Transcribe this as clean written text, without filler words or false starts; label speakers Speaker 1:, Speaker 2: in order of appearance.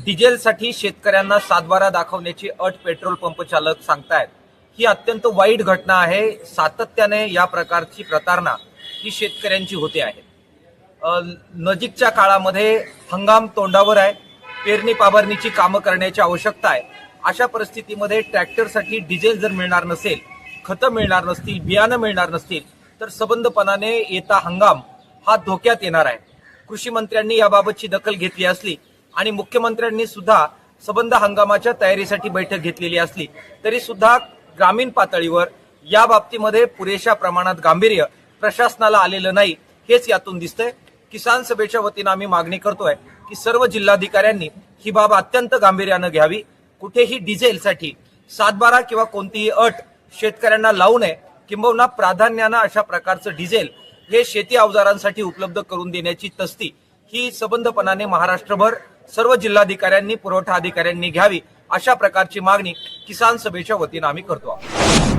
Speaker 1: डिझेलसाठी शेतकऱ्यांना सातबारा दाखवण्याची अट पेट्रोल पंप चालक सांगतायत। ही अत्यंत वाईट घटना आहे। सातत्याने या प्रकारची प्रतारणा ही शेतकऱ्यांची होते आहे। नजीकच्या काळामध्ये हंगाम तोंडावर आहे, पेरणी पाभरणीची कामं करण्याची आवश्यकता आहे। अशा परिस्थितीमध्ये ट्रॅक्टरसाठी डिझेल जर मिळणार नसेल, खतं मिळणार नसतील, बियाणं मिळणार नसतील, तर सबंधपणाने येता हंगाम हा धोक्यात येणार आहे। कृषी मंत्र्यांनी याबाबतची दखल घेतली असली आणि मुख्यमंत्र्यांनी सुद्धा सबंध हंगामाच्या तयारीसाठी बैठक घेतलेली असली तरी सुद्धा ग्रामीण पातळीवर या बाबतीमध्ये पुरेशा प्रमाणात गांभीर्य प्रशासनाला आलेलं नाही, हेच यातून दिसतंय। किसान सभेच्या वतीनं आम्ही मागणी करतोय की सर्व जिल्हाधिकाऱ्यांनी ही बाब अत्यंत गांभीर्यानं घ्यावी। कुठेही डिझेलसाठी सातबारा किंवा कोणतीही अट शेतकऱ्यांना लावू नये, किंबहुना प्राधान्यानं अशा प्रकारचं डिझेल हे शेती अवजारांसाठी उपलब्ध करून देण्याची तस्ती ही सबंधपणाने महाराष्ट्रभर सर्व जिल्हाधिकाऱ्यांनी, पुरवठा अधिकाऱ्यांनी घ्यावी, अशा प्रकारची मागणी किसान सभेच्या वतीनं आम्ही करतो आहोत।